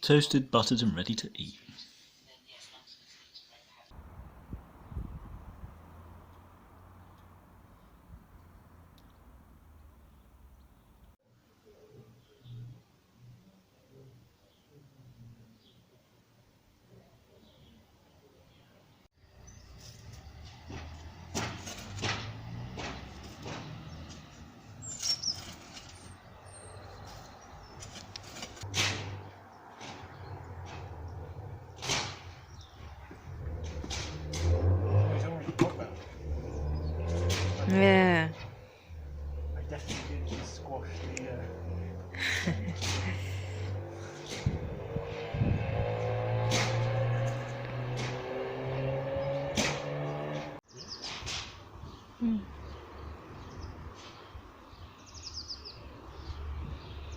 Toasted, buttered and ready to eat. Yeah. I definitely did just squash the. I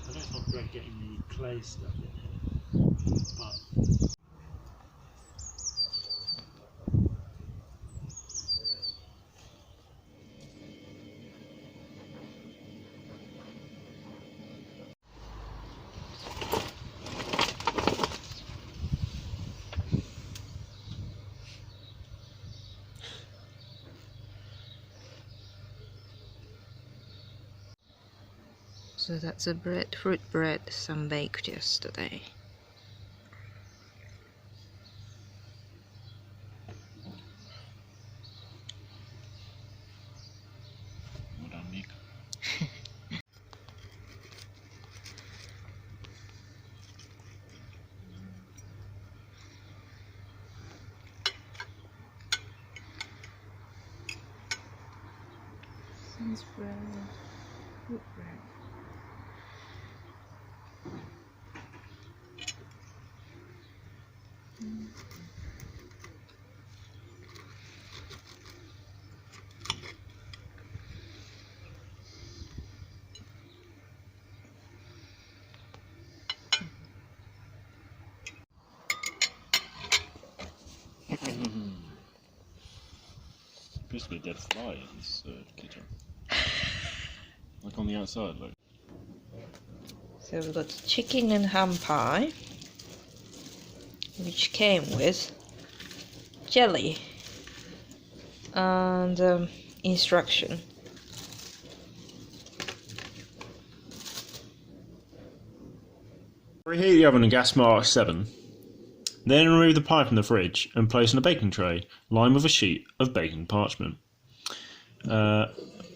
know it's not great getting the clay stuff in here, but. So that's a fruit bread, some baked yesterday. Well done, Nick. Fruit bread. Appears to be a dead fly in this kitchen. Like on the outside, look. So we've got chicken and ham pie, which came with jelly and instruction. Reheat the oven on gas mark 7. Then remove the pie from the fridge and place on a baking tray lined with a sheet of baking parchment.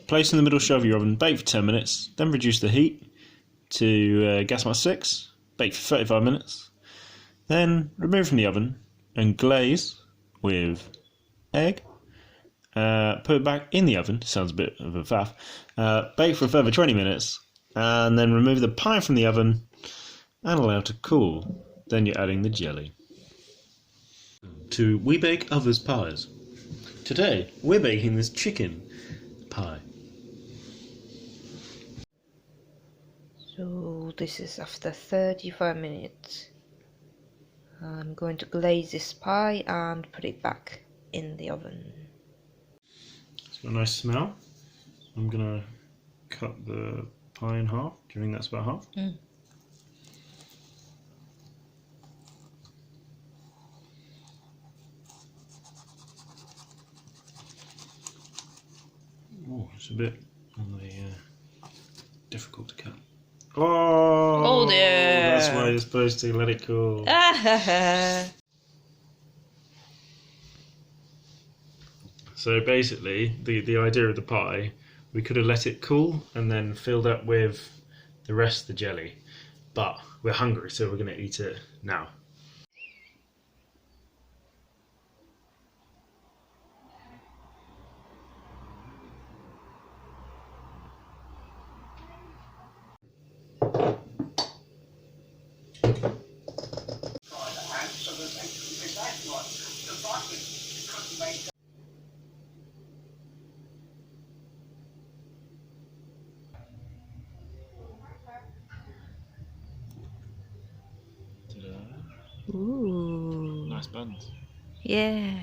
Place in the middle shelf of your oven, bake for 10 minutes, then reduce the heat to gas mark 6, bake for 35 minutes, then remove from the oven and glaze with egg. Put it back in the oven, sounds a bit of a faff, bake for a further 20 minutes, and then remove the pie from the oven and allow it to cool. Then you're adding the jelly. To We Bake Others Pies. Today we're baking this chicken pie. So this is after 35 minutes. I'm going to glaze this pie and put it back in the oven. It's got a nice smell. I'm gonna cut the pie in half. Do you think that's about half? Oh, it's a bit on the difficult to cut. Oh dear. That's why you're supposed to let it cool. So basically, the idea of the pie, we could have let it cool and then filled up with the rest of the jelly. But we're hungry, so we're going to eat it now. Ooh. Nice buns. Yeah.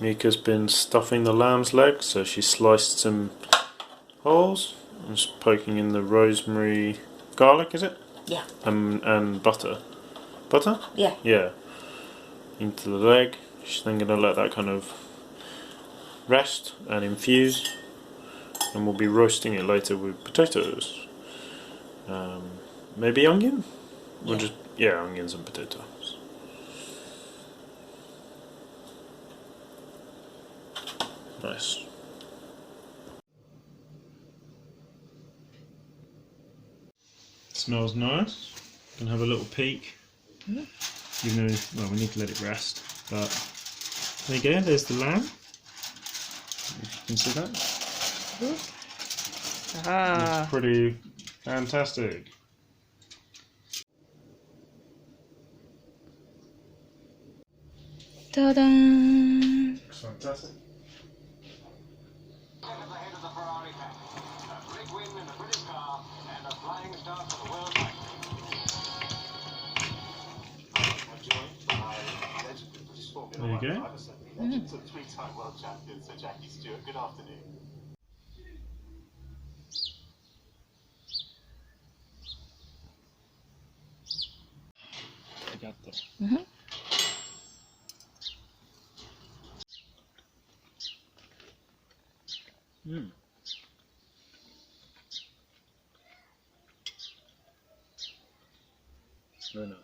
Mika's been stuffing the lamb's legs, so she sliced some holes and just poking in the rosemary, garlic, is it? Yeah. And butter. Butter? Yeah. Yeah. Into the leg. She's then going to let that kind of rest and infuse, and we'll be roasting it later with potatoes. Maybe onion? Or just, yeah, onions and potatoes. Nice. Smells nice. Can have a little peek. Even though, well, we need to let it rest. But there you go. There's the lamb. If you can see that. Ah. It's pretty fantastic. Ta-da! Looks fantastic. There you go. Three-time world champion Sir Jackie Stewart. Good afternoon. I got that. Very nice.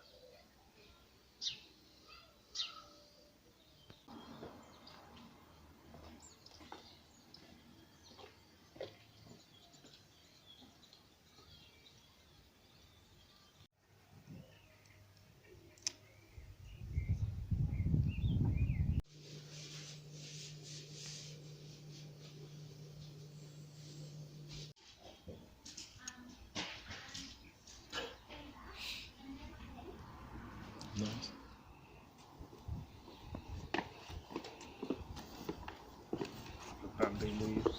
Nice. The bamboo leaves.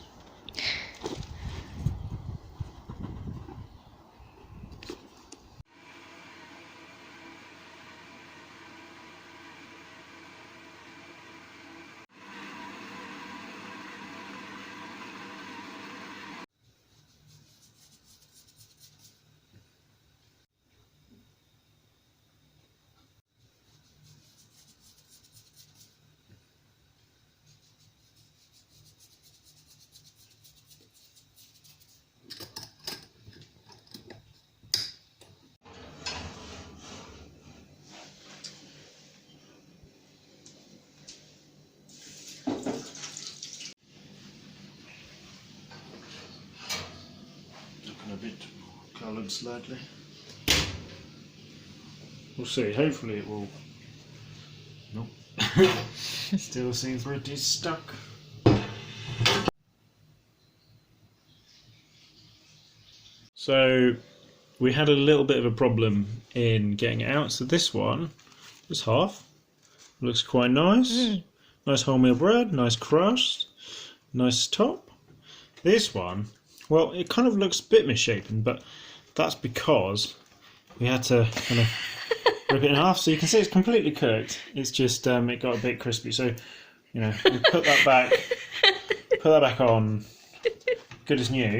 Looking a bit coloured slightly. We'll see. Hopefully it will. Nope. Still seems pretty stuck. So we had a little bit of a problem in getting it out. So this one, this half, looks quite nice. Nice wholemeal bread, nice crust, nice top. This one, well, it kind of looks a bit misshapen, but that's because we had to kind of rip it in half. So you can see it's completely cooked. It's just it got a bit crispy. So, you know, we put that back on, good as new.